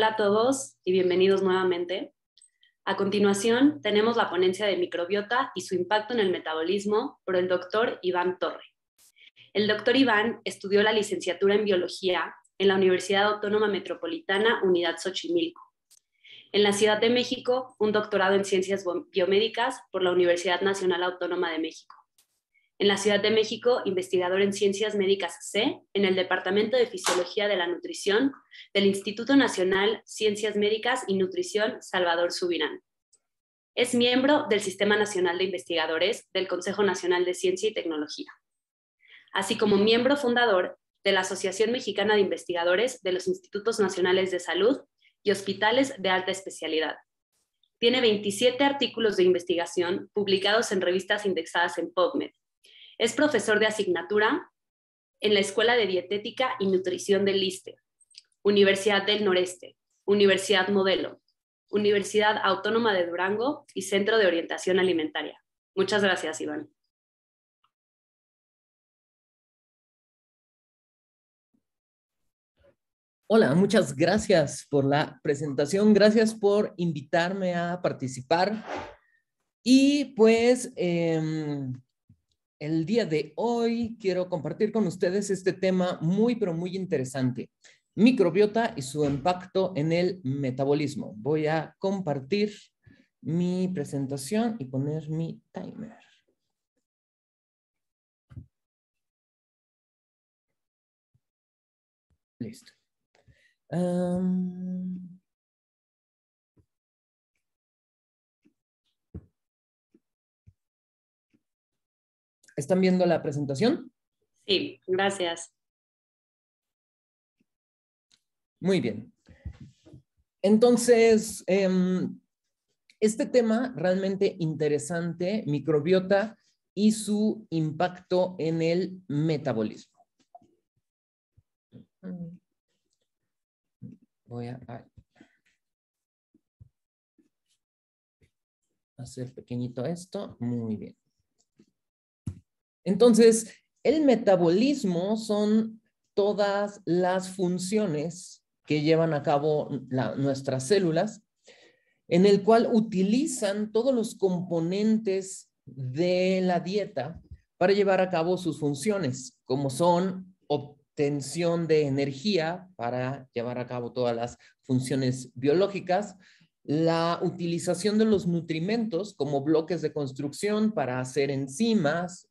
Hola a todos y bienvenidos nuevamente. A continuación, tenemos la ponencia de microbiota y su impacto en el metabolismo por el doctor Iván Torre. El doctor Iván estudió la licenciatura en biología en la Universidad Autónoma Metropolitana Unidad Xochimilco. En la Ciudad de México, un doctorado en ciencias biomédicas por la Universidad Nacional Autónoma de México. En la Ciudad de México, investigador en Ciencias Médicas C, en el Departamento de Fisiología de la Nutrición del Instituto Nacional Ciencias Médicas y Nutrición Salvador Subirán. Es miembro del Sistema Nacional de Investigadores del Consejo Nacional de Ciencia y Tecnología, así como miembro fundador de la Asociación Mexicana de Investigadores de los Institutos Nacionales de Salud y Hospitales de Alta Especialidad. Tiene 27 artículos de investigación publicados en revistas indexadas en PubMed. Es profesor de asignatura en la Escuela de Dietética y Nutrición del ISSSTE, Universidad del Noreste, Universidad Modelo, Universidad Autónoma de Durango y Centro de Orientación Alimentaria. Muchas gracias, Iván. Hola, muchas gracias por la presentación. Gracias por invitarme a participar. Y pues el día de hoy quiero compartir con ustedes este tema muy, pero muy interesante. Microbiota y su impacto en el metabolismo. Voy a compartir mi presentación y poner mi timer. Listo. ¿Están viendo la presentación? Sí, gracias. Muy bien. Entonces, este tema realmente interesante, microbiota y su impacto en el metabolismo. Voy a hacer pequeñito esto. Muy bien. Entonces, el metabolismo son todas las funciones que llevan a cabo nuestras células, en el cual utilizan todos los componentes de la dieta para llevar a cabo sus funciones, como son obtención de energía para llevar a cabo todas las funciones biológicas, la utilización de los nutrimentos como bloques de construcción para hacer enzimas,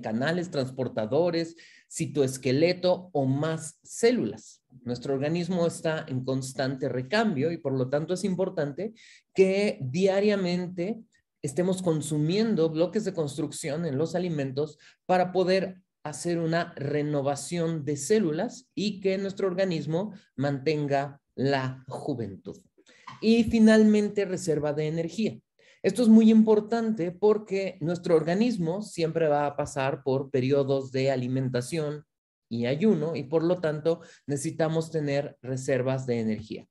canales transportadores, citoesqueleto o más células. Nuestro organismo está en constante recambio y por lo tanto es importante que diariamente estemos consumiendo bloques de construcción en los alimentos para poder hacer una renovación de células y que nuestro organismo mantenga la juventud. Y finalmente, reserva de energía. Esto es muy importante porque nuestro organismo siempre va a pasar por periodos de alimentación y ayuno y por lo tanto necesitamos tener reservas de energía.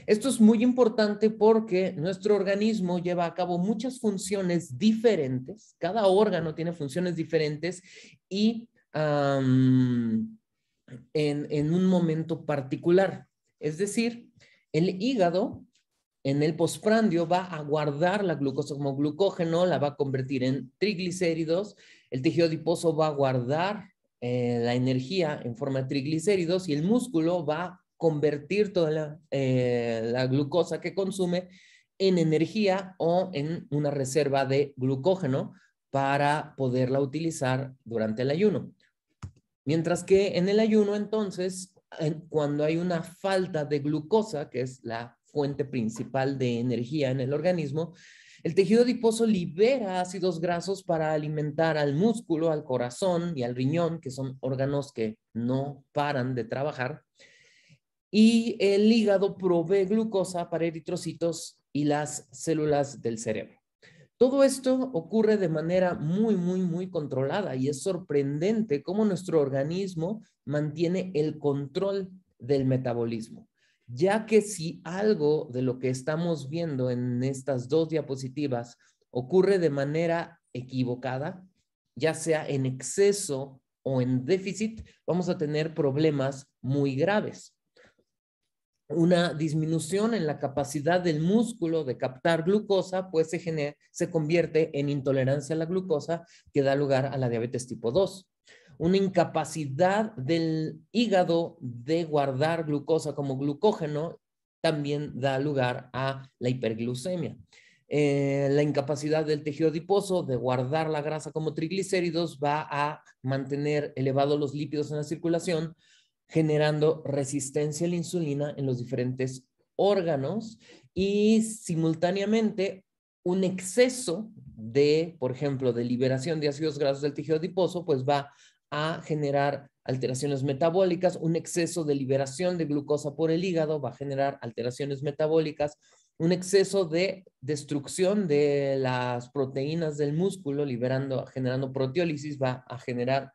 Esto es muy importante porque nuestro organismo lleva a cabo muchas funciones diferentes, cada órgano tiene funciones diferentes y en un momento particular. Es decir, el hígado en el postprandio va a guardar la glucosa como glucógeno, la va a convertir en triglicéridos, el tejido adiposo va a guardar la energía en forma de triglicéridos y el músculo va a convertir toda la glucosa que consume en energía o en una reserva de glucógeno para poderla utilizar durante el ayuno. Mientras que en el ayuno, entonces, cuando hay una falta de glucosa, que es la fuente principal de energía en el organismo, el tejido adiposo libera ácidos grasos para alimentar al músculo, al corazón y al riñón, que son órganos que no paran de trabajar. Y el hígado provee glucosa para eritrocitos y las células del cerebro. Todo esto ocurre de manera muy controlada y es sorprendente cómo nuestro organismo mantiene el control del metabolismo, ya que si algo de lo que estamos viendo en estas dos diapositivas ocurre de manera equivocada, ya sea en exceso o en déficit, vamos a tener problemas muy graves. una disminución en la capacidad del músculo de captar glucosa, pues se convierte en intolerancia a la glucosa, que da lugar a la diabetes tipo 2. Una incapacidad del hígado de guardar glucosa como glucógeno también da lugar a la hiperglucemia. La incapacidad del tejido adiposo de guardar la grasa como triglicéridos va a mantener elevados los lípidos en la circulación, generando resistencia a la insulina en los diferentes órganos y simultáneamente un exceso de, por ejemplo, de liberación de ácidos grasos del tejido adiposo, pues va a generar alteraciones metabólicas. Un exceso de liberación de glucosa por el hígado va a generar alteraciones metabólicas. Un exceso de destrucción de las proteínas del músculo, generando proteólisis, va a generar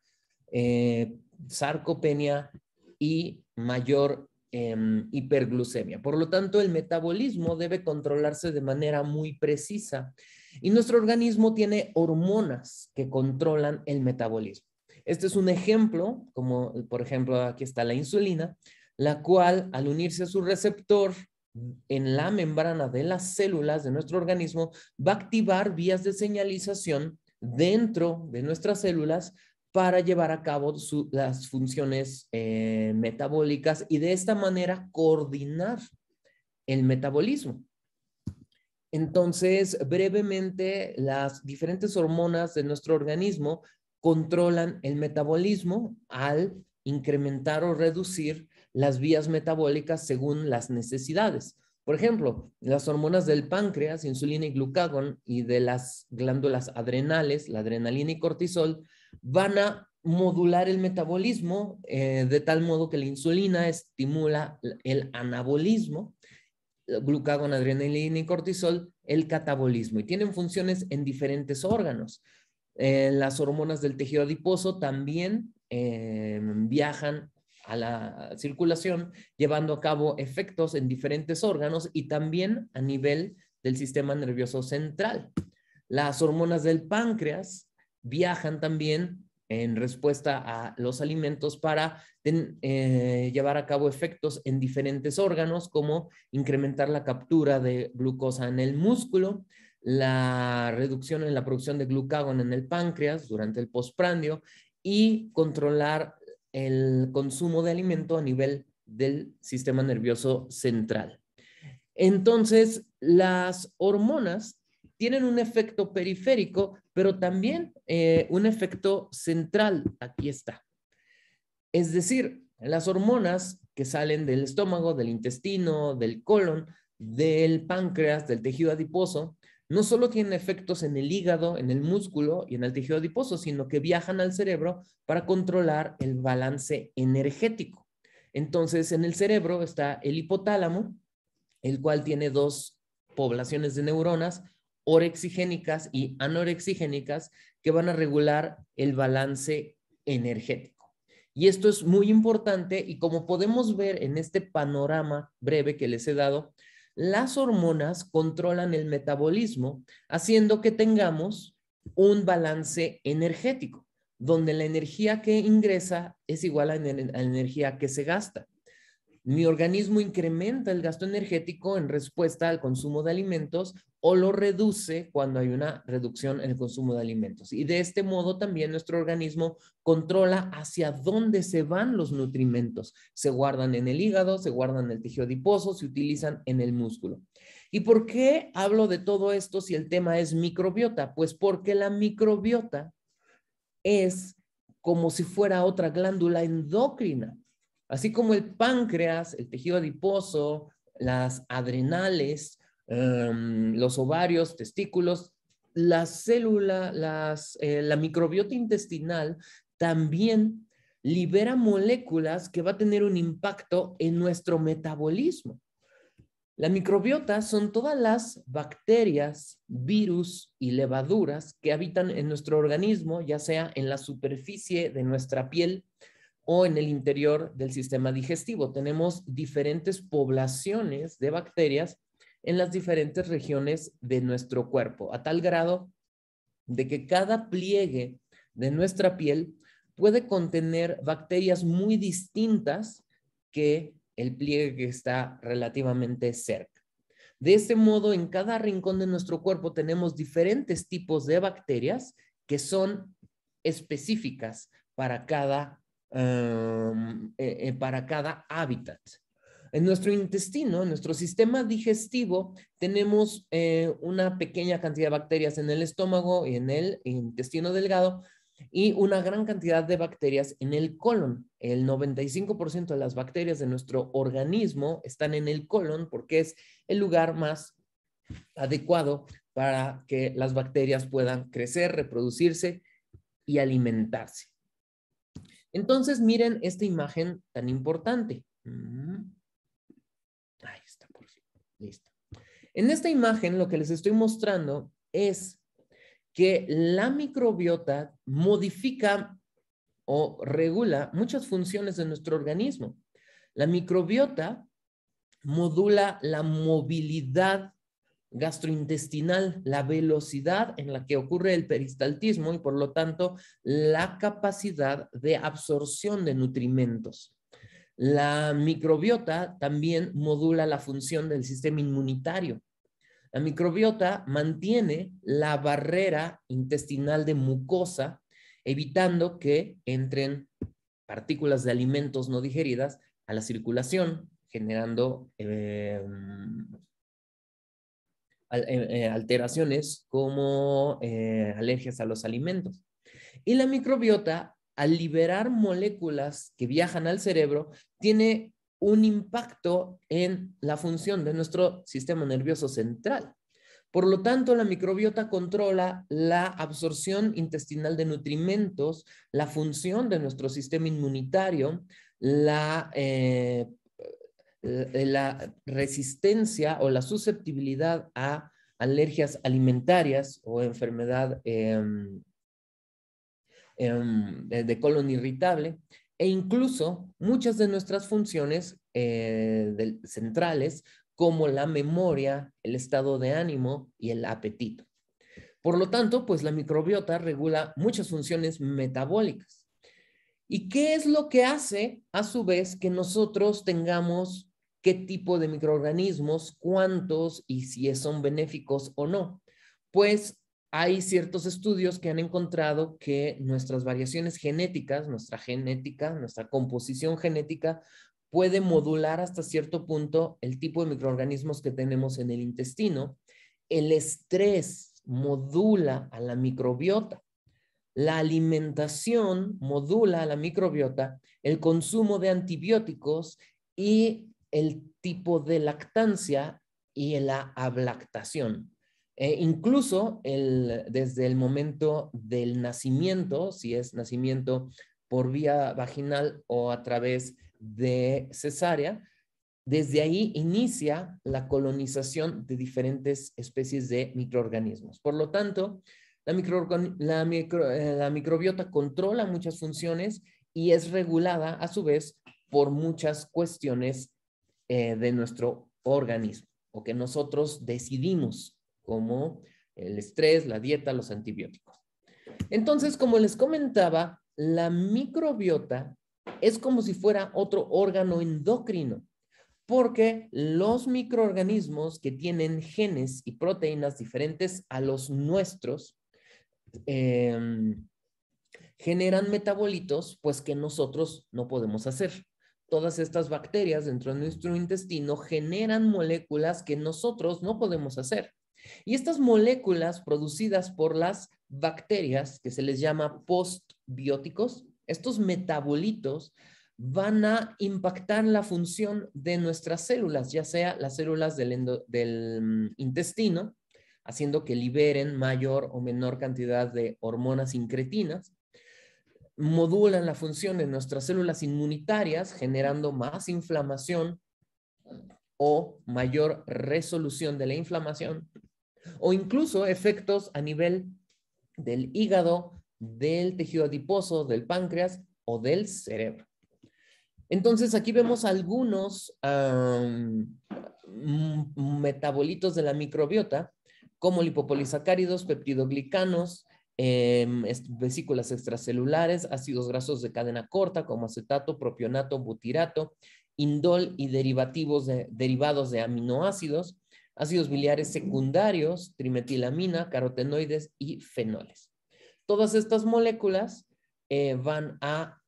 sarcopenia y mayor hiperglucemia. Por lo tanto, el metabolismo debe controlarse de manera muy precisa y nuestro organismo tiene hormonas que controlan el metabolismo. Este es un ejemplo, como por ejemplo aquí está la insulina, la cual al unirse a su receptor en la membrana de las células de nuestro organismo va a activar vías de señalización dentro de nuestras células para llevar a cabo las funciones metabólicas y de esta manera coordinar el metabolismo. Entonces, brevemente, las diferentes hormonas de nuestro organismo controlan el metabolismo al incrementar o reducir las vías metabólicas según las necesidades. Por ejemplo, las hormonas del páncreas, insulina y glucagón, y de las glándulas adrenales, la adrenalina y cortisol, van a modular el metabolismo de tal modo que la insulina estimula el anabolismo, glucagón, adrenalina y cortisol, el catabolismo, y tienen funciones en diferentes órganos. Las hormonas del tejido adiposo también viajan a la circulación, llevando a cabo efectos en diferentes órganos y también a nivel del sistema nervioso central. Las hormonas del páncreas viajan también en respuesta a los alimentos para llevar a cabo efectos en diferentes órganos, como incrementar la captura de glucosa en el músculo, la reducción en la producción de glucagón en el páncreas durante el postprandio y controlar el consumo de alimento a nivel del sistema nervioso central. Entonces, las hormonas tienen un efecto periférico, pero también un efecto central. Aquí está. Es decir, las hormonas que salen del estómago, del intestino, del colon, del páncreas, del tejido adiposo, no solo tienen efectos en el hígado, en el músculo y en el tejido adiposo, sino que viajan al cerebro para controlar el balance energético. Entonces, en el cerebro está el hipotálamo, el cual tiene dos poblaciones de neuronas, orexigénicas y anorexigénicas, que van a regular el balance energético. Y esto es muy importante y como podemos ver en este panorama breve que les he dado, las hormonas controlan el metabolismo, haciendo que tengamos un balance energético, donde la energía que ingresa es igual a la energía que se gasta. Mi organismo incrementa el gasto energético en respuesta al consumo de alimentos o lo reduce cuando hay una reducción en el consumo de alimentos. Y de este modo también nuestro organismo controla hacia dónde se van los nutrimentos. Se guardan en el hígado, se guardan en el tejido adiposo, se utilizan en el músculo. ¿Y por qué hablo de todo esto si el tema es microbiota? Pues porque la microbiota es como si fuera otra glándula endocrina. Así como el páncreas, el tejido adiposo, las adrenales, los ovarios, testículos, la célula, la microbiota intestinal también libera moléculas que va a tener un impacto en nuestro metabolismo. La microbiota son todas las bacterias, virus y levaduras que habitan en nuestro organismo, ya sea en la superficie de nuestra piel o en el interior del sistema digestivo. Tenemos diferentes poblaciones de bacterias en las diferentes regiones de nuestro cuerpo, a tal grado de que cada pliegue de nuestra piel puede contener bacterias muy distintas que el pliegue que está relativamente cerca. De este modo, en cada rincón de nuestro cuerpo tenemos diferentes tipos de bacterias que son específicas para cada hábitat. En nuestro intestino, en nuestro sistema digestivo, tenemos una pequeña cantidad de bacterias en el estómago y en el intestino delgado y una gran cantidad de bacterias en el colon. El 95% de las bacterias de nuestro organismo están en el colon porque es el lugar más adecuado para que las bacterias puedan crecer, reproducirse y alimentarse. Entonces, miren esta imagen tan importante. Ahí está, por fin. Listo. En esta imagen, lo que les estoy mostrando es que la microbiota modifica o regula muchas funciones de nuestro organismo. La microbiota modula la movilidad gastrointestinal, la velocidad en la que ocurre el peristaltismo y por lo tanto la capacidad de absorción de nutrimentos. La microbiota también modula la función del sistema inmunitario. La microbiota mantiene la barrera intestinal de mucosa, evitando que entren partículas de alimentos no digeridas a la circulación, generando alteraciones como alergias a los alimentos. Y la microbiota, al liberar moléculas que viajan al cerebro, tiene un impacto en la función de nuestro sistema nervioso central. Por lo tanto, la microbiota controla la absorción intestinal de nutrimentos, la función de nuestro sistema inmunitario, la resistencia o la susceptibilidad a alergias alimentarias o enfermedad de colon irritable, e incluso muchas de nuestras funciones centrales, como la memoria, el estado de ánimo y el apetito. Por lo tanto, pues la microbiota regula muchas funciones metabólicas. ¿Y qué es lo que hace, a su vez, que nosotros tengamos qué tipo de microorganismos, cuántos y si son benéficos o no? Pues hay ciertos estudios que han encontrado que nuestras variaciones genéticas, nuestra composición genética, puede modular hasta cierto punto el tipo de microorganismos que tenemos en el intestino. El estrés modula a la microbiota. La alimentación modula a la microbiota, el consumo de antibióticos y el tipo de lactancia y la ablactación. Incluso desde el momento del nacimiento, si es nacimiento por vía vaginal o a través de cesárea, desde ahí inicia la colonización de diferentes especies de microorganismos. Por lo tanto, la microbiota controla muchas funciones y es regulada a su vez por muchas cuestiones de nuestro organismo o que nosotros decidimos, como el estrés, la dieta, los antibióticos. Entonces, como les comentaba, la microbiota es como si fuera otro órgano endocrino, porque los microorganismos que tienen genes y proteínas diferentes a los nuestros generan metabolitos pues que nosotros no podemos hacer. Todas estas bacterias dentro de nuestro intestino generan moléculas que nosotros no podemos hacer. Y estas moléculas producidas por las bacterias, que se les llama postbióticos, estos metabolitos van a impactar la función de nuestras células, ya sea las células del intestino, haciendo que liberen mayor o menor cantidad de hormonas incretinas, modulan la función de nuestras células inmunitarias, generando más inflamación o mayor resolución de la inflamación, o incluso efectos a nivel del hígado, del tejido adiposo, del páncreas o del cerebro. Entonces, aquí vemos algunos metabolitos de la microbiota, como lipopolisacáridos, peptidoglicanos, vesículas extracelulares, ácidos grasos de cadena corta, como acetato, propionato, butirato, indol y derivados de aminoácidos, ácidos biliares secundarios, trimetilamina, carotenoides y fenoles. Todas estas moléculas van a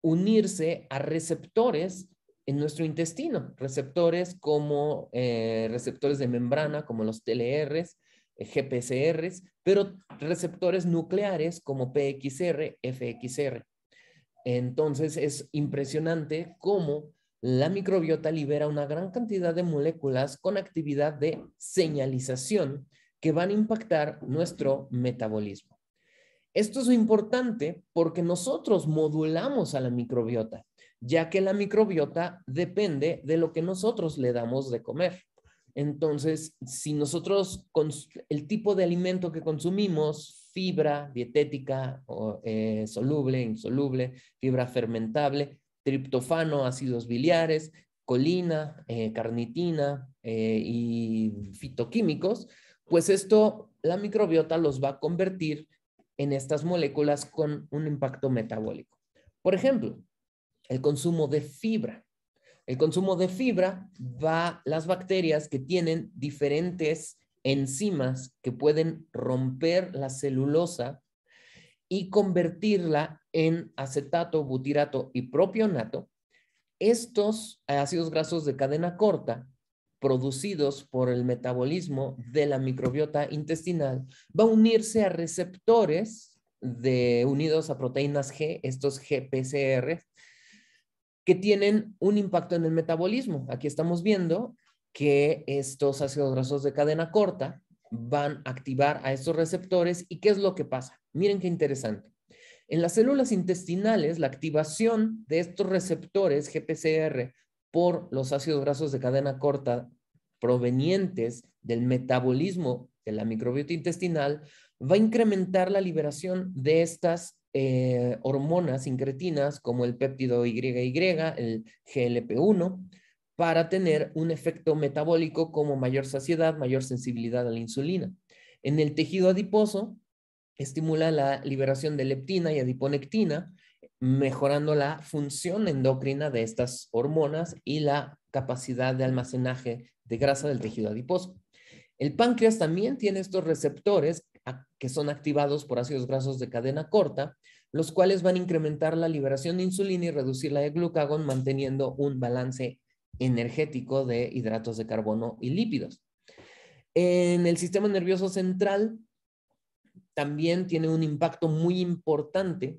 unirse a receptores en nuestro intestino, receptores como receptores de membrana, como los TLRs, GPCRs, pero receptores nucleares como PXR, FXR. Entonces es impresionante cómo la microbiota libera una gran cantidad de moléculas con actividad de señalización que van a impactar nuestro metabolismo. Esto es importante porque nosotros modulamos a la microbiota, ya que la microbiota depende de lo que nosotros le damos de comer. Entonces, si nosotros, el tipo de alimento que consumimos, fibra dietética, soluble, insoluble, fibra fermentable, triptofano, ácidos biliares, colina, carnitina y fitoquímicos, pues esto, la microbiota los va a convertir en estas moléculas con un impacto metabólico. Por ejemplo, el consumo de fibra. El consumo de fibra las bacterias que tienen diferentes enzimas que pueden romper la celulosa y convertirla en acetato, butirato y propionato. Estos ácidos grasos de cadena corta producidos por el metabolismo de la microbiota intestinal va a unirse a receptores unidos a proteínas G, estos GPCR, que tienen un impacto en el metabolismo. Aquí estamos viendo que estos ácidos grasos de cadena corta van a activar a estos receptores. ¿Y qué es lo que pasa? Miren qué interesante. En las células intestinales, la activación de estos receptores GPCR por los ácidos grasos de cadena corta provenientes del metabolismo de la microbiota intestinal va a incrementar la liberación de estas hormonas incretinas como el péptido YY, el GLP-1, para tener un efecto metabólico como mayor saciedad, mayor sensibilidad a la insulina. En el tejido adiposo, estimula la liberación de leptina y adiponectina, mejorando la función endocrina de estas hormonas y la capacidad de almacenaje de grasa del tejido adiposo. El páncreas también tiene estos receptores que son activados por ácidos grasos de cadena corta, los cuales van a incrementar la liberación de insulina y reducir la de glucagón, manteniendo un balance energético de hidratos de carbono y lípidos. En el sistema nervioso central también tiene un impacto muy importante,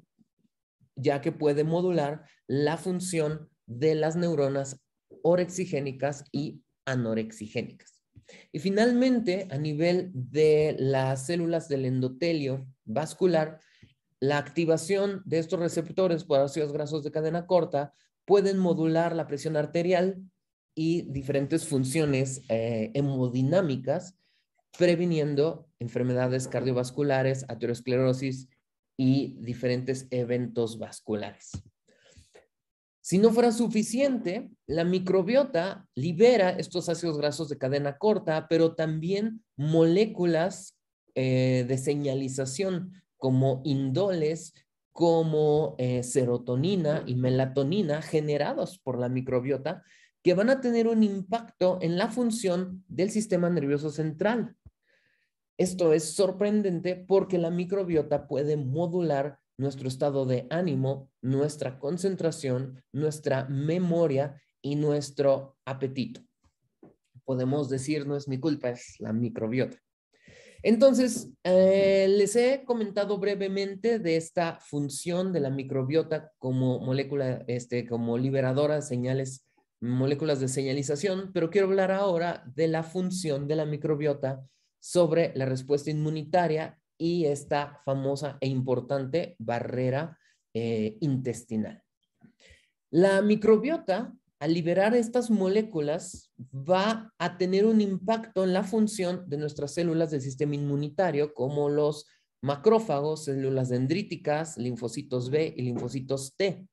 ya que puede modular la función de las neuronas orexigénicas y anorexigénicas. Y finalmente, a nivel de las células del endotelio vascular, la activación de estos receptores por ácidos grasos de cadena corta pueden modular la presión arterial y diferentes funciones hemodinámicas, previniendo enfermedades cardiovasculares, aterosclerosis y diferentes eventos vasculares. Si no fuera suficiente, la microbiota libera estos ácidos grasos de cadena corta, pero también moléculas de señalización como indoles, como serotonina y melatonina generados por la microbiota, que van a tener un impacto en la función del sistema nervioso central. Esto es sorprendente porque la microbiota puede modular nuestro estado de ánimo, nuestra concentración, nuestra memoria y nuestro apetito. Podemos decir, no es mi culpa, es la microbiota. Entonces, les he comentado brevemente de esta función de la microbiota como molécula, como liberadora de señales, moléculas de señalización, pero quiero hablar ahora de la función de la microbiota sobre la respuesta inmunitaria y esta famosa e importante barrera intestinal. La microbiota, al liberar estas moléculas, va a tener un impacto en la función de nuestras células del sistema inmunitario, como los macrófagos, células dendríticas, linfocitos B y linfocitos T.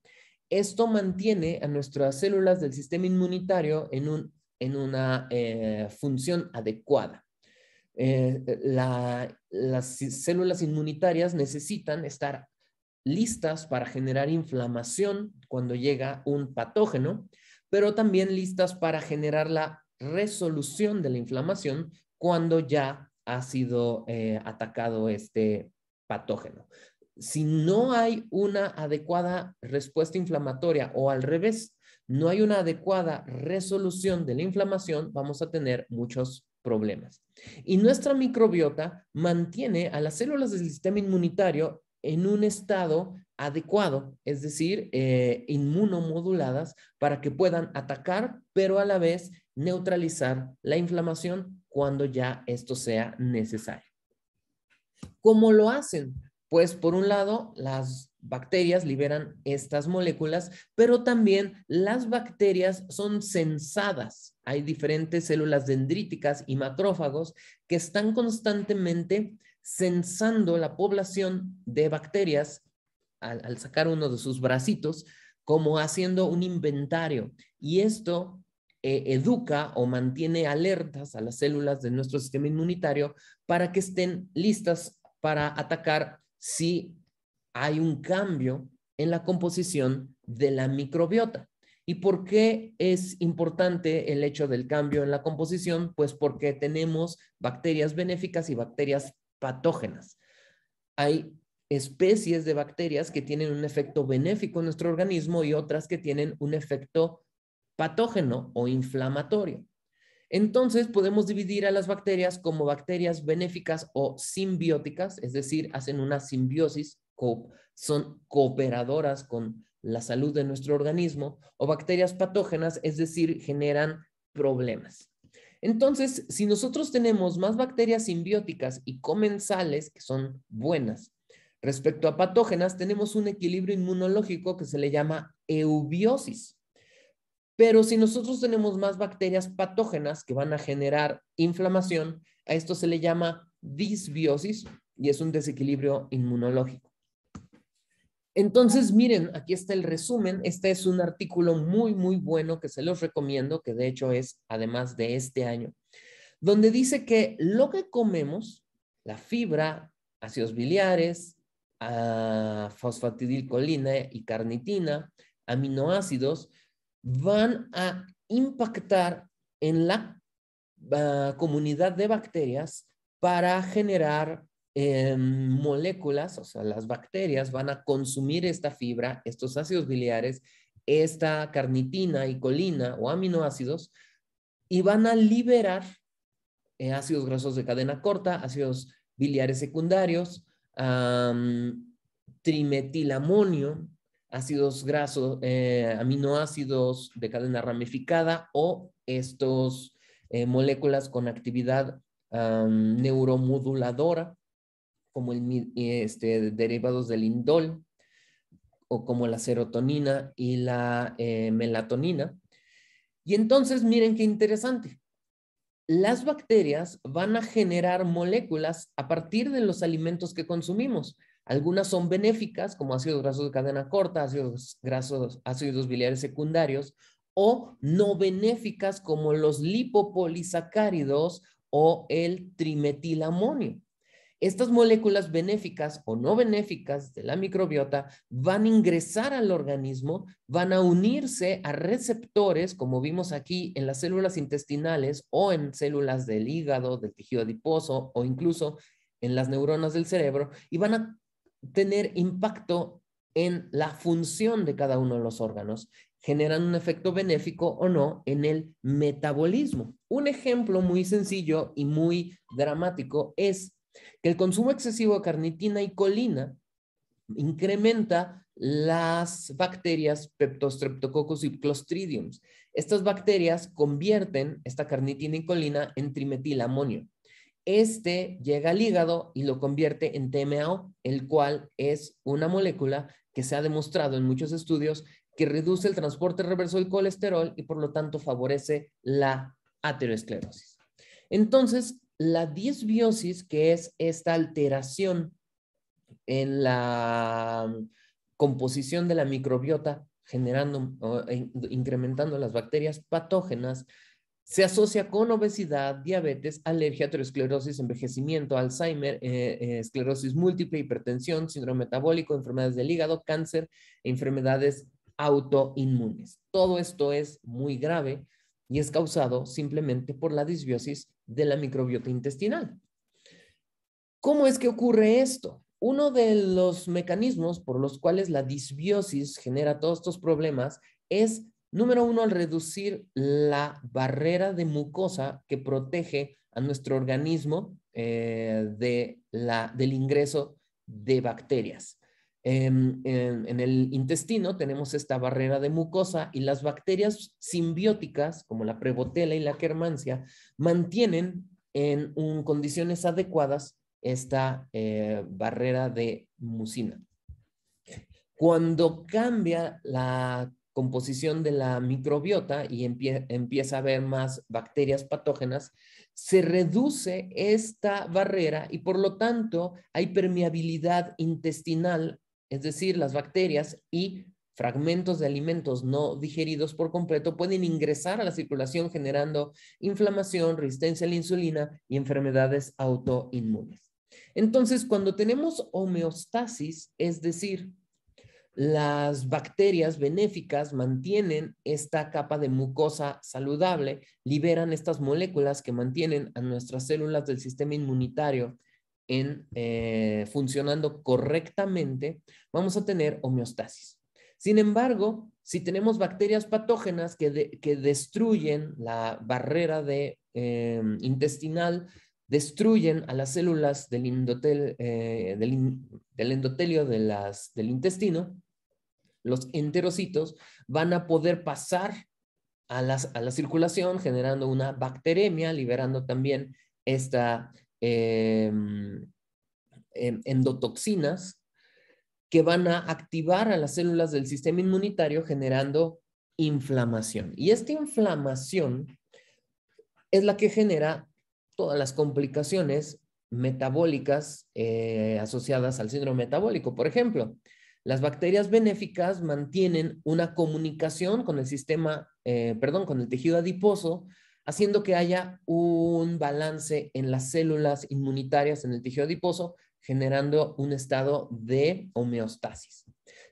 Esto mantiene a nuestras células del sistema inmunitario en una función adecuada. Las células inmunitarias necesitan estar listas para generar inflamación cuando llega un patógeno, pero también listas para generar la resolución de la inflamación cuando ya ha sido atacado este patógeno. Si no hay una adecuada respuesta inflamatoria o al revés, no hay una adecuada resolución de la inflamación, vamos a tener muchos problemas. Y nuestra microbiota mantiene a las células del sistema inmunitario en un estado adecuado, es decir, inmunomoduladas para que puedan atacar, pero a la vez neutralizar la inflamación cuando ya esto sea necesario. ¿Cómo lo hacen? Pues por un lado, las bacterias liberan estas moléculas, pero también las bacterias son censadas. Hay diferentes células dendríticas y macrófagos que están constantemente censando la población de bacterias al sacar uno de sus bracitos, como haciendo un inventario. Y esto educa o mantiene alertas a las células de nuestro sistema inmunitario para que estén listas para atacar si hay un cambio en la composición de la microbiota. ¿Y por qué es importante el hecho del cambio en la composición? Pues porque tenemos bacterias benéficas y bacterias patógenas. Hay especies de bacterias que tienen un efecto benéfico en nuestro organismo y otras que tienen un efecto patógeno o inflamatorio. Entonces, podemos dividir a las bacterias como bacterias benéficas o simbióticas, es decir, hacen una simbiosis, son cooperadoras con la salud de nuestro organismo, o bacterias patógenas, es decir, generan problemas. Entonces, si nosotros tenemos más bacterias simbióticas y comensales, que son buenas, respecto a patógenas, tenemos un equilibrio inmunológico que se le llama eubiosis. Pero si nosotros tenemos más bacterias patógenas que van a generar inflamación, a esto se le llama disbiosis y es un desequilibrio inmunológico. Entonces, miren, aquí está el resumen. Este es un artículo muy, muy bueno que se los recomiendo, que de hecho es además de este año, donde dice que lo que comemos, la fibra, ácidos biliares, fosfatidilcolina y carnitina, aminoácidos, van a impactar en la comunidad de bacterias para generar moléculas, o sea, las bacterias van a consumir esta fibra, estos ácidos biliares, esta carnitina y colina o aminoácidos, y van a liberar ácidos grasos de cadena corta, ácidos biliares secundarios, trimetilamonio, ácidos grasos, aminoácidos de cadena ramificada o estos moléculas con actividad neuromoduladora, como derivados del indol, o como la serotonina y la melatonina. Y entonces, miren qué interesante. Las bacterias van a generar moléculas a partir de los alimentos que consumimos. Algunas son benéficas, como ácidos grasos de cadena corta, ácidos biliares secundarios, o no benéficas, como los lipopolisacáridos o el trimetilamonio. Estas moléculas benéficas o no benéficas de la microbiota van a ingresar al organismo, van a unirse a receptores, como vimos aquí en las células intestinales o en células del hígado, del tejido adiposo o incluso en las neuronas del cerebro, y van a tener impacto en la función de cada uno de los órganos. Generan un efecto benéfico o no en el metabolismo. Un ejemplo muy sencillo y muy dramático es que el consumo excesivo de carnitina y colina incrementa las bacterias Peptostreptococcus y Clostridium. Estas bacterias convierten esta carnitina y colina en trimetilamonio. Este llega al hígado y lo convierte en TMAO, el cual es una molécula que se ha demostrado en muchos estudios que reduce el transporte reverso del colesterol y por lo tanto favorece la aterosclerosis. Entonces, la disbiosis, que es esta alteración en la composición de la microbiota, generando o incrementando las bacterias patógenas, se asocia con obesidad, diabetes, alergia, aterosclerosis, envejecimiento, Alzheimer, esclerosis múltiple, hipertensión, síndrome metabólico, enfermedades del hígado, cáncer e enfermedades autoinmunes. Todo esto es muy grave y es causado simplemente por la disbiosis de la microbiota intestinal. ¿Cómo es que ocurre esto? Uno de los mecanismos por los cuales la disbiosis genera todos estos problemas es, número uno, al reducir la barrera de mucosa que protege a nuestro organismo del ingreso de bacterias. En el intestino tenemos esta barrera de mucosa y las bacterias simbióticas, como la Prevotella y la Akkermansia, mantienen en condiciones adecuadas esta barrera de mucina. Cuando cambia la composición de la microbiota y empieza a haber más bacterias patógenas, se reduce esta barrera y por lo tanto hay permeabilidad intestinal, es decir, las bacterias y fragmentos de alimentos no digeridos por completo pueden ingresar a la circulación generando inflamación, resistencia a la insulina y enfermedades autoinmunes. Entonces, cuando tenemos homeostasis, es decir, las bacterias benéficas mantienen esta capa de mucosa saludable, liberan estas moléculas que mantienen a nuestras células del sistema inmunitario funcionando correctamente, vamos a tener homeostasis. Sin embargo, si tenemos bacterias patógenas que destruyen la barrera intestinal, destruyen a las células del endotelio del intestino, los enterocitos van a poder pasar a la circulación generando una bacteremia, liberando también endotoxinas que van a activar a las células del sistema inmunitario generando inflamación. Y esta inflamación es la que genera todas las complicaciones metabólicas asociadas al síndrome metabólico. Por ejemplo, las bacterias benéficas mantienen una comunicación con el con el tejido adiposo, haciendo que haya un balance en las células inmunitarias en el tejido adiposo, generando un estado de homeostasis.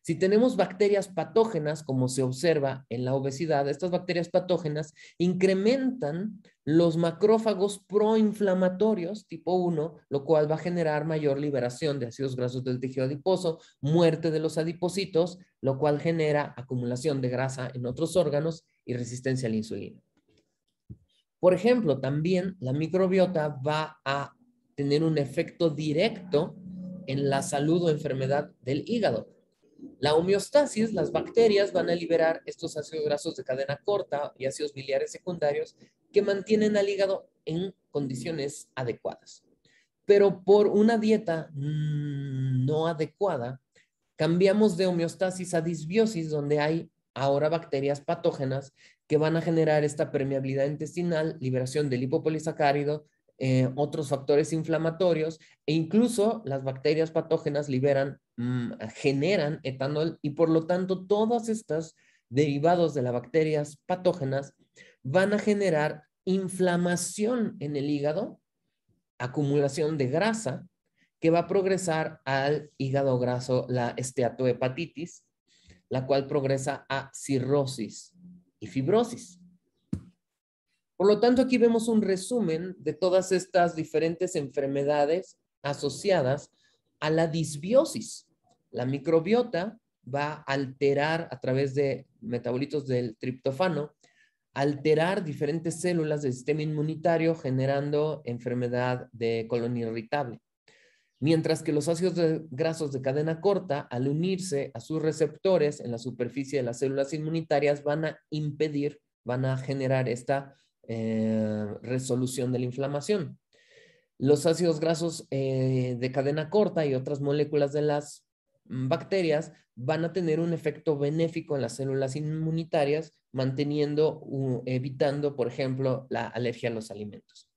Si tenemos bacterias patógenas, como se observa en la obesidad, estas bacterias patógenas incrementan los macrófagos proinflamatorios tipo 1, lo cual va a generar mayor liberación de ácidos grasos del tejido adiposo, muerte de los adipocitos, lo cual genera acumulación de grasa en otros órganos y resistencia a la insulina. Por ejemplo, también la microbiota va a tener un efecto directo en la salud o enfermedad del hígado. La homeostasis, las bacterias van a liberar estos ácidos grasos de cadena corta y ácidos biliares secundarios que mantienen al hígado en condiciones adecuadas. Pero por una dieta no adecuada, cambiamos de homeostasis a disbiosis, donde hay ahora bacterias patógenas que van a generar esta permeabilidad intestinal, liberación del lipopolisacárido, otros factores inflamatorios e incluso las bacterias patógenas generan etanol y por lo tanto todos estos derivados de las bacterias patógenas van a generar inflamación en el hígado, acumulación de grasa que va a progresar al hígado graso, la esteatohepatitis, la cual progresa a cirrosis y fibrosis. Por lo tanto, aquí vemos un resumen de todas estas diferentes enfermedades asociadas a la disbiosis. La microbiota va a alterar a través de metabolitos del triptófano, alterar diferentes células del sistema inmunitario generando enfermedad de colon irritable. Mientras que los ácidos grasos de cadena corta, al unirse a sus receptores en la superficie de las células inmunitarias, van a generar esta resolución de la inflamación. Los ácidos grasos de cadena corta y otras moléculas de las bacterias van a tener un efecto benéfico en las células inmunitarias, evitando, por ejemplo, la alergia a los alimentos.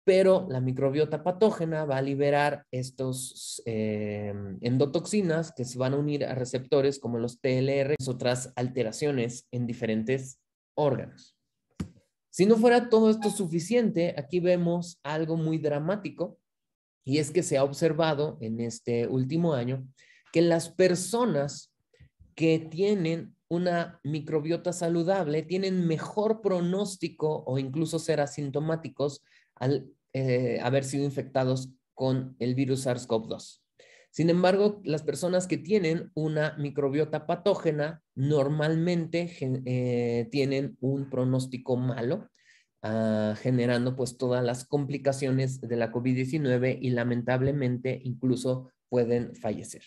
Pero la microbiota patógena va a liberar estos endotoxinas que se van a unir a receptores como los TLR y otras alteraciones en diferentes órganos. Si no fuera todo esto suficiente, aquí vemos algo muy dramático y es que se ha observado en este último año que las personas que tienen una microbiota saludable tienen mejor pronóstico o incluso ser asintomáticos al haber sido infectados con el virus SARS-CoV-2. Sin embargo, las personas que tienen una microbiota patógena normalmente tienen un pronóstico malo, generando pues todas las complicaciones de la COVID-19 y lamentablemente incluso pueden fallecer.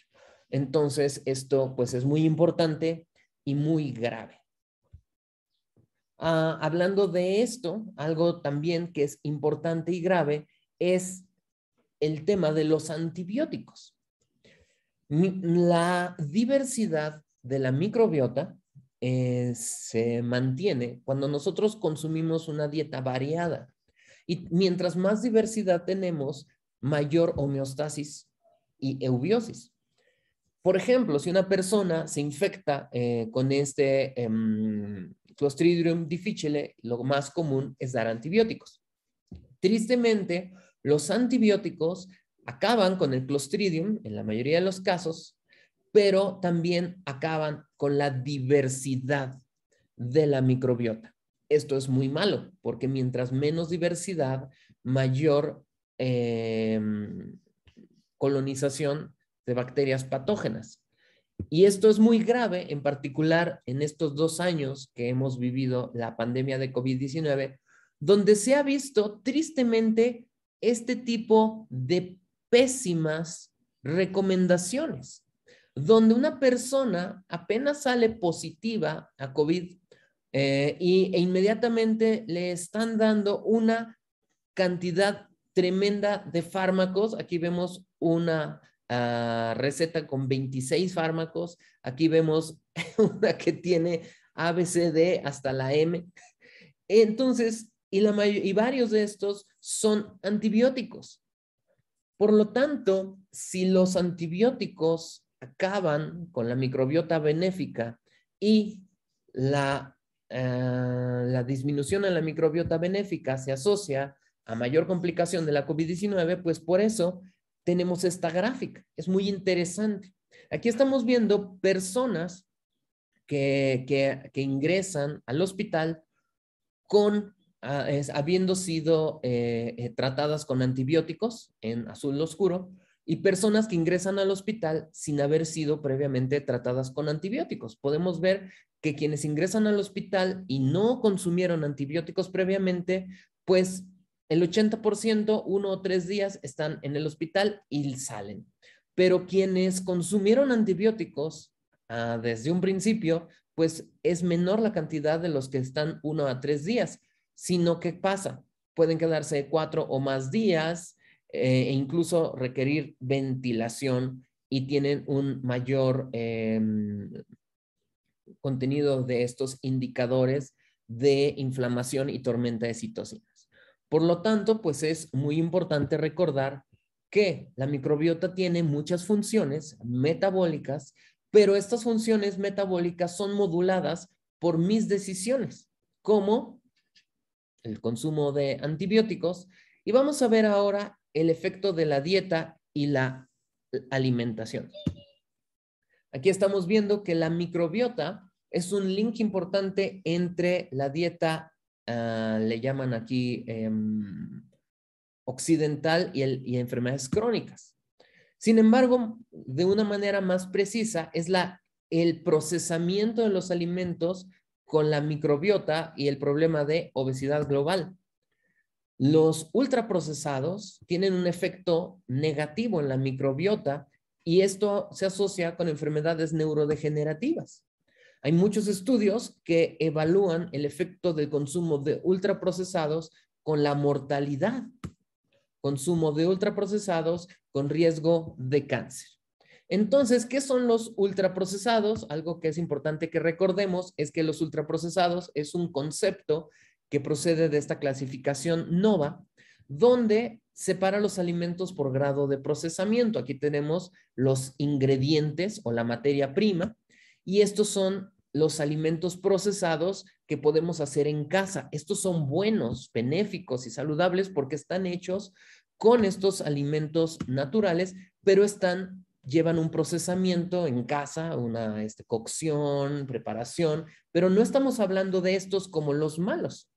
Entonces, esto pues es muy importante y muy grave. Hablando de esto, algo también que es importante y grave es el tema de los antibióticos. La diversidad de la microbiota se mantiene cuando nosotros consumimos una dieta variada. Y mientras más diversidad tenemos, mayor homeostasis y eubiosis. Por ejemplo, si una persona se infecta con este Clostridium difficile, lo más común es dar antibióticos. Tristemente, los antibióticos acaban con el Clostridium en la mayoría de los casos, pero también acaban con la diversidad de la microbiota. Esto es muy malo, porque mientras menos diversidad, mayor colonización de bacterias patógenas. Y esto es muy grave, en particular en estos 2 años que hemos vivido la pandemia de COVID-19, donde se ha visto tristemente este tipo de pésimas recomendaciones, donde una persona apenas sale positiva a COVID e inmediatamente le están dando una cantidad tremenda de fármacos. Aquí vemos una receta con 26 fármacos. Aquí vemos una que tiene A, B, C, D hasta la M. Entonces, y varios de estos son antibióticos. Por lo tanto, si los antibióticos acaban con la microbiota benéfica y la disminución en la microbiota benéfica se asocia a mayor complicación de la COVID-19, pues por eso tenemos esta gráfica. Es muy interesante. Aquí estamos viendo personas que ingresan al hospital habiendo sido tratadas con antibióticos en azul oscuro y personas que ingresan al hospital sin haber sido previamente tratadas con antibióticos. Podemos ver que quienes ingresan al hospital y no consumieron antibióticos previamente, pues el 80%, 1 o 3 días están en el hospital y salen. Pero quienes consumieron antibióticos desde un principio, pues es menor la cantidad de los que están 1 a 3 días, sino que pasa, pueden quedarse 4 o más días e incluso requerir ventilación y tienen un mayor contenido de estos indicadores de inflamación y tormenta de citocinas. Por lo tanto, pues es muy importante recordar que la microbiota tiene muchas funciones metabólicas, pero estas funciones metabólicas son moduladas por mis decisiones, como el consumo de antibióticos. Y vamos a ver ahora el efecto de la dieta y la alimentación. Aquí estamos viendo que la microbiota es un link importante entre la dieta, le llaman aquí occidental y enfermedades crónicas. Sin embargo, de una manera más precisa, es el procesamiento de los alimentos con la microbiota y el problema de obesidad global. Los ultraprocesados tienen un efecto negativo en la microbiota y esto se asocia con enfermedades neurodegenerativas. Hay muchos estudios que evalúan el efecto del consumo de ultraprocesados con la mortalidad. Consumo de ultraprocesados con riesgo de cáncer. Entonces, ¿qué son los ultraprocesados? Algo que es importante que recordemos es que los ultraprocesados es un concepto que procede de esta clasificación NOVA, donde separa los alimentos por grado de procesamiento. Aquí tenemos los ingredientes o la materia prima, y estos son los alimentos procesados que podemos hacer en casa. Estos son buenos, benéficos y saludables porque están hechos con estos alimentos naturales, pero están llevan un procesamiento en casa, una cocción, preparación, pero no estamos hablando de estos como los malos.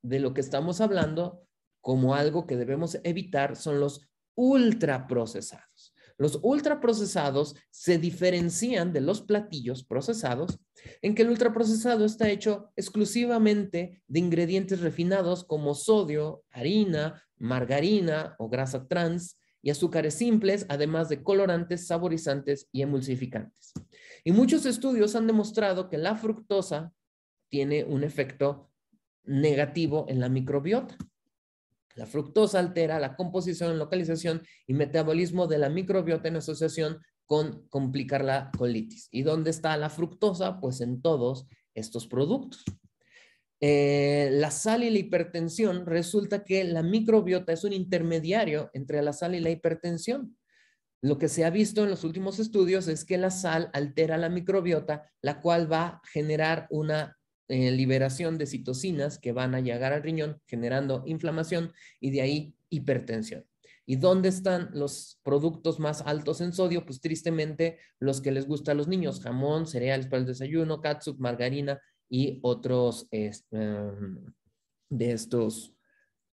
De lo que estamos hablando como algo que debemos evitar son los ultraprocesados. Los ultraprocesados se diferencian de los platillos procesados en que el ultraprocesado está hecho exclusivamente de ingredientes refinados como sodio, harina, margarina o grasa trans y azúcares simples, además de colorantes, saborizantes y emulsificantes. Y muchos estudios han demostrado que la fructosa tiene un efecto negativo en la microbiota. La fructosa altera la composición, localización y metabolismo de la microbiota en asociación con complicar la colitis. ¿Y dónde está la fructosa? Pues en todos estos productos. La sal y la hipertensión, resulta que la microbiota es un intermediario entre la sal y la hipertensión. Lo que se ha visto en los últimos estudios es que la sal altera la microbiota, la cual va a generar una liberación de citocinas que van a llegar al riñón generando inflamación y de ahí hipertensión. ¿Y dónde están los productos más altos en sodio? Pues tristemente los que les gusta a los niños: jamón, cereales para el desayuno, catsup, margarina y otros de estos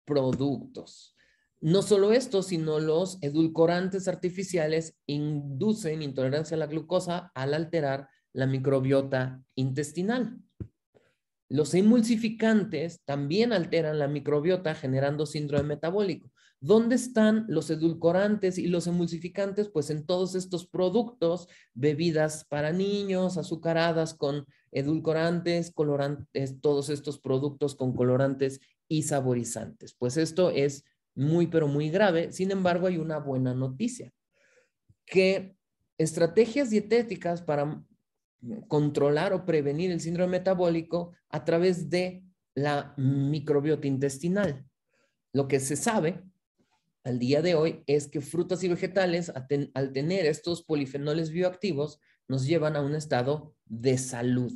productos. No solo esto, sino los edulcorantes artificiales inducen intolerancia a la glucosa al alterar la microbiota intestinal. Los emulsificantes también alteran la microbiota generando síndrome metabólico. ¿Dónde están los edulcorantes y los emulsificantes? Pues en todos estos productos, bebidas para niños, azucaradas con edulcorantes, colorantes, todos estos productos con colorantes y saborizantes. Pues esto es muy, pero muy grave. Sin embargo, hay una buena noticia, que estrategias dietéticas para controlar o prevenir el síndrome metabólico a través de la microbiota intestinal. Lo que se sabe al día de hoy es que frutas y vegetales, al tener estos polifenoles bioactivos, nos llevan a un estado de salud.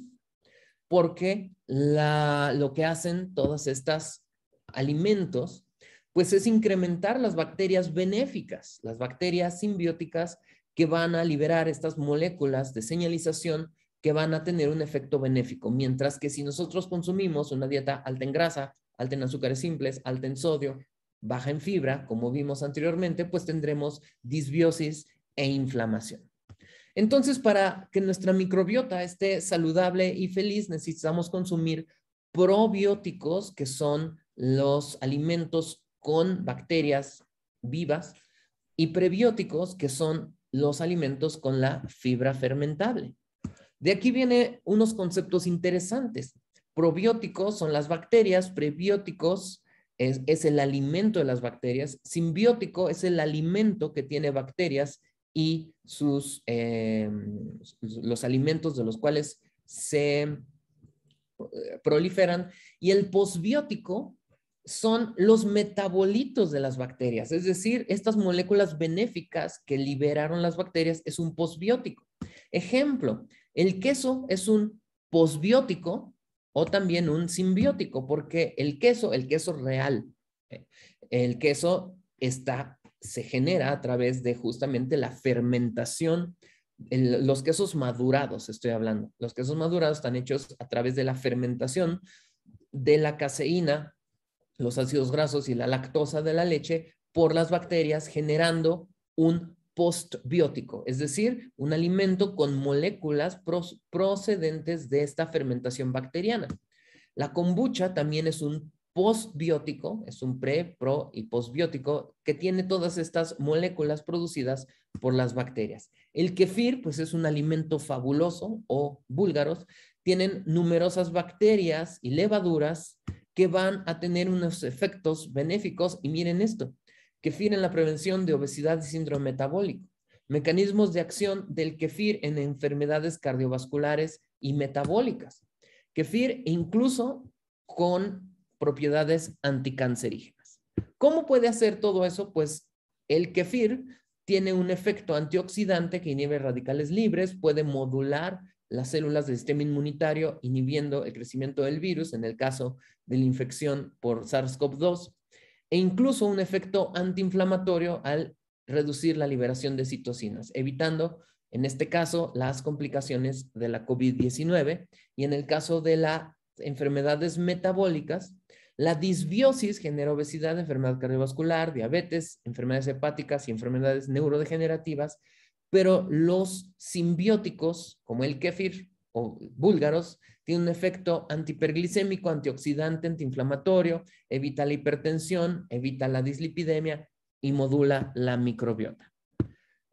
Porque lo que hacen todos estos alimentos, pues es incrementar las bacterias benéficas, las bacterias simbióticas que van a liberar estas moléculas de señalización que van a tener un efecto benéfico. Mientras que si nosotros consumimos una dieta alta en grasa, alta en azúcares simples, alta en sodio, baja en fibra, como vimos anteriormente, pues tendremos disbiosis e inflamación. Entonces, para que nuestra microbiota esté saludable y feliz, necesitamos consumir probióticos, que son los alimentos con bacterias vivas, y prebióticos, que son los alimentos con la fibra fermentable. De aquí vienen unos conceptos interesantes. Probióticos son las bacterias, prebióticos es el alimento de las bacterias, simbiótico es el alimento que tiene bacterias y los alimentos de los cuales se proliferan, y el posbiótico son los metabolitos de las bacterias, es decir, estas moléculas benéficas que liberaron las bacterias es un posbiótico. Ejemplo, el queso es un posbiótico o también un simbiótico, porque el queso real, el queso se genera a través de justamente la fermentación. Los quesos madurados, estoy hablando. Los quesos madurados están hechos a través de la fermentación de la caseína, los ácidos grasos y la lactosa de la leche por las bacterias, generando un postbiótico, es decir, un alimento con moléculas procedentes de esta fermentación bacteriana. La kombucha también es un postbiótico, es un pre, pro y postbiótico que tiene todas estas moléculas producidas por las bacterias. El kefir, pues es un alimento fabuloso, o búlgaros, tienen numerosas bacterias y levaduras que van a tener unos efectos benéficos, y miren esto: kefir en la prevención de obesidad y síndrome metabólico, mecanismos de acción del kefir en enfermedades cardiovasculares y metabólicas, kefir incluso con propiedades anticancerígenas. ¿Cómo puede hacer todo eso? Pues el kefir tiene un efecto antioxidante que inhibe radicales libres, puede modular las células del sistema inmunitario, inhibiendo el crecimiento del virus en el caso de la infección por SARS-CoV-2, e incluso un efecto antiinflamatorio al reducir la liberación de citocinas, evitando, en este caso, las complicaciones de la COVID-19 y en el caso de las enfermedades metabólicas, la disbiosis genera obesidad, enfermedad cardiovascular, diabetes, enfermedades hepáticas y enfermedades neurodegenerativas, pero los simbióticos, como el kéfir o búlgaros, tienen un efecto antihiperglicémico, antioxidante, antiinflamatorio, evita la hipertensión, evita la dislipidemia y modula la microbiota.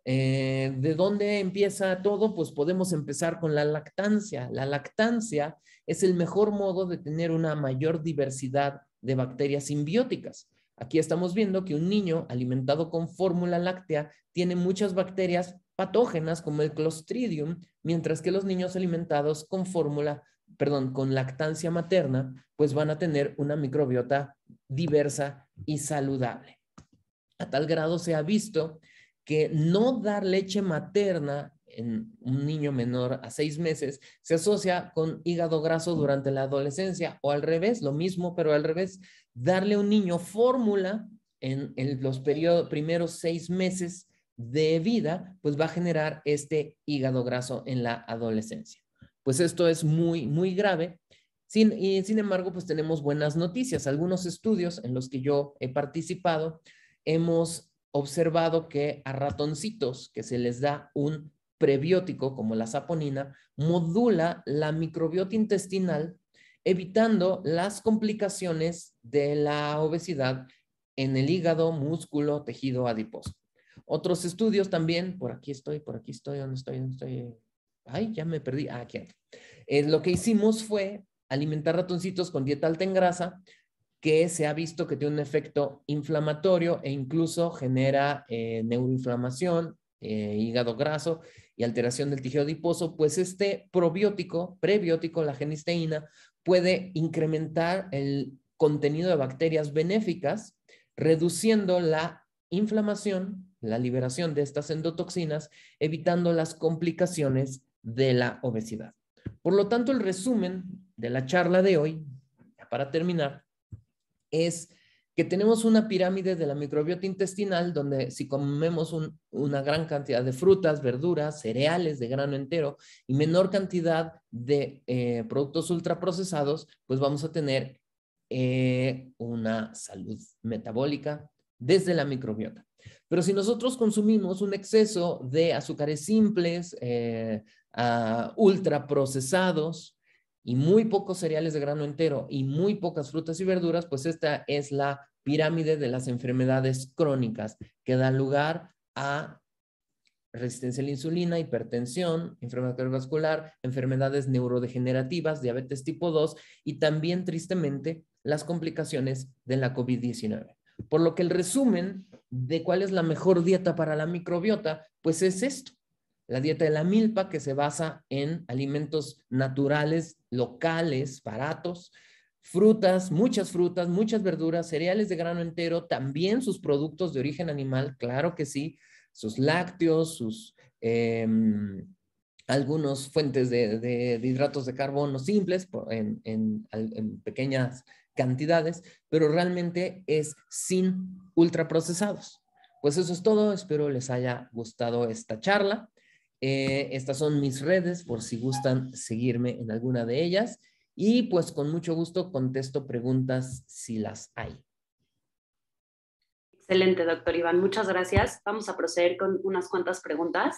¿De dónde empieza todo? Pues podemos empezar con la lactancia. La lactancia es el mejor modo de tener una mayor diversidad de bacterias simbióticas. Aquí estamos viendo que un niño alimentado con fórmula láctea tiene muchas bacterias patógenas como el Clostridium, mientras que los niños alimentados con con lactancia materna, pues van a tener una microbiota diversa y saludable. A tal grado se ha visto que no dar leche materna en un niño menor a 6 meses se asocia con hígado graso durante la adolescencia, o al revés, lo mismo, pero al revés, darle a un niño fórmula en los primeros 6 meses de vida, pues va a generar este hígado graso en la adolescencia. Pues esto es muy, muy grave. Sin embargo, pues tenemos buenas noticias. Algunos estudios en los que yo he participado, hemos observado que a ratoncitos que se les da un prebiótico como la saponina, modula la microbiota intestinal, evitando las complicaciones de la obesidad en el hígado, músculo, tejido adiposo. Otros estudios también, ¿dónde estoy? Ay, ya me perdí. Aquí ando. Lo que hicimos fue alimentar ratoncitos con dieta alta en grasa, que se ha visto que tiene un efecto inflamatorio e incluso genera neuroinflamación, hígado graso y alteración del tejido adiposo, pues este prebiótico, la genisteína, puede incrementar el contenido de bacterias benéficas, reduciendo la inflamación, la liberación de estas endotoxinas, evitando las complicaciones de la obesidad. Por lo tanto, el resumen de la charla de hoy, para terminar, es que tenemos una pirámide de la microbiota intestinal donde si comemos una gran cantidad de frutas, verduras, cereales de grano entero y menor cantidad de productos ultraprocesados, pues vamos a tener una salud metabólica desde la microbiota. Pero si nosotros consumimos un exceso de azúcares simples, ultraprocesados, y muy pocos cereales de grano entero y muy pocas frutas y verduras, pues esta es la pirámide de las enfermedades crónicas que dan lugar a resistencia a la insulina, hipertensión, enfermedad cardiovascular, enfermedades neurodegenerativas, diabetes tipo 2 y también, tristemente, las complicaciones de la COVID-19. Por lo que el resumen de cuál es la mejor dieta para la microbiota, pues es esto. La dieta de la milpa, que se basa en alimentos naturales, locales, baratos, frutas, muchas verduras, cereales de grano entero, también sus productos de origen animal, claro que sí, sus lácteos, sus algunas fuentes de hidratos de carbono simples en pequeñas cantidades, pero realmente es sin ultraprocesados. Pues eso es todo, espero les haya gustado esta charla. Estas son mis redes por si gustan seguirme en alguna de ellas y pues con mucho gusto contesto preguntas si las hay. Excelente, doctor Iván. Muchas gracias. Vamos a proceder con unas cuantas preguntas.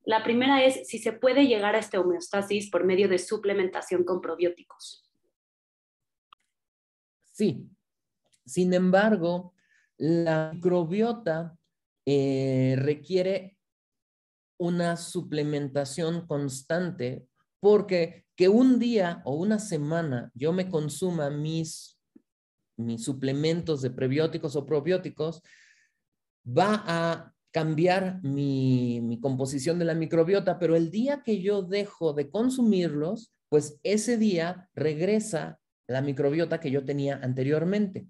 La primera es si se puede llegar a esta homeostasis por medio de suplementación con probióticos. Sí. Sin embargo, la microbiota requiere una suplementación constante porque que un día o una semana yo me consuma mis suplementos de prebióticos o probióticos va a cambiar mi composición de la microbiota, pero el día que yo dejo de consumirlos, pues ese día regresa la microbiota que yo tenía anteriormente.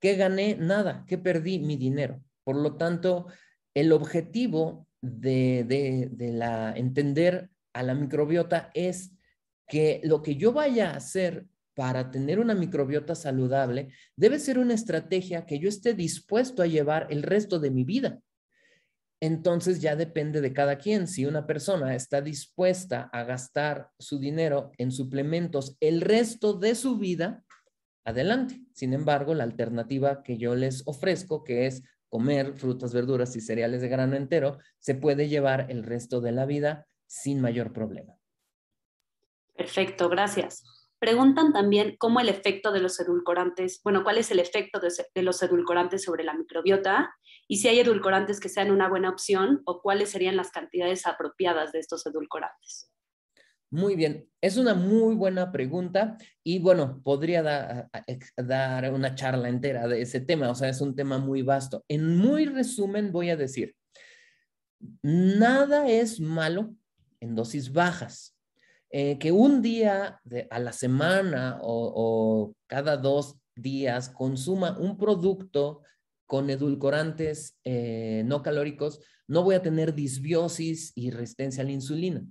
¿Qué gané? Nada. ¿Qué perdí? Mi dinero. Por lo tanto, el objetivo de entender a la microbiota es que lo que yo vaya a hacer para tener una microbiota saludable debe ser una estrategia que yo esté dispuesto a llevar el resto de mi vida. entonces ya depende de cada quien. Si una persona está dispuesta a gastar su dinero en suplementos el resto de su vida, adelante. Sin embargo, la alternativa que yo les ofrezco, que es comer frutas, verduras y cereales de grano entero, se puede llevar el resto de la vida sin mayor problema. Perfecto, gracias. Preguntan también cómo el efecto de los edulcorantes, bueno, cuál es el efecto de los edulcorantes sobre la microbiota y si hay edulcorantes que sean una buena opción o cuáles serían las cantidades apropiadas de estos edulcorantes. Muy bien, es una muy buena pregunta y bueno, podría dar una charla entera de ese tema, o sea, es un tema muy vasto. En muy resumen voy a decir, nada es malo en dosis bajas. Que un día a la semana o cada 2 días consuma un producto con edulcorantes no calóricos, no voy a tener disbiosis y resistencia a la insulina.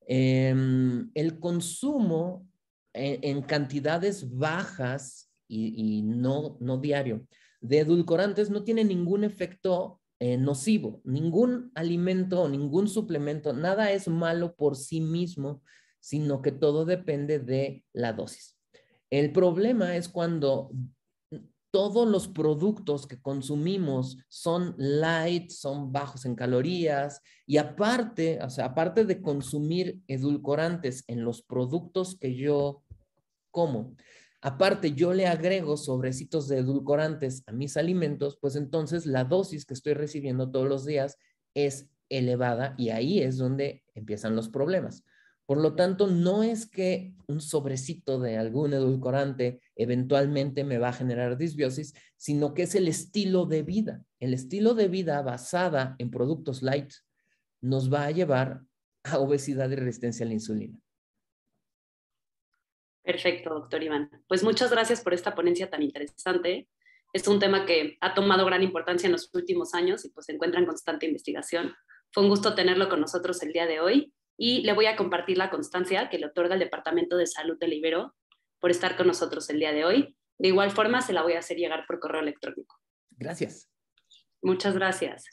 El consumo en cantidades bajas y no diario de edulcorantes no tiene ningún efecto nocivo. Ningún alimento o ningún suplemento, nada es malo por sí mismo, sino que todo depende de la dosis. El problema es cuando todos los productos que consumimos son light, son bajos en calorías y aparte, o sea, aparte de consumir edulcorantes en los productos que yo como, aparte yo le agrego sobrecitos de edulcorantes a mis alimentos, pues entonces la dosis que estoy recibiendo todos los días es elevada y ahí es donde empiezan los problemas. Por lo tanto, no es que un sobrecito de algún edulcorante eventualmente me va a generar disbiosis, sino que es el estilo de vida. El estilo de vida basada en productos light nos va a llevar a obesidad y resistencia a la insulina. Perfecto, doctor Iván. Pues muchas gracias por esta ponencia tan interesante. Es un tema que ha tomado gran importancia en los últimos años y pues se encuentra en constante investigación. Fue un gusto tenerlo con nosotros el día de hoy y le voy a compartir la constancia que le otorga el Departamento de Salud del Ibero por estar con nosotros el día de hoy. De igual forma, se la voy a hacer llegar por correo electrónico. Gracias. Muchas gracias.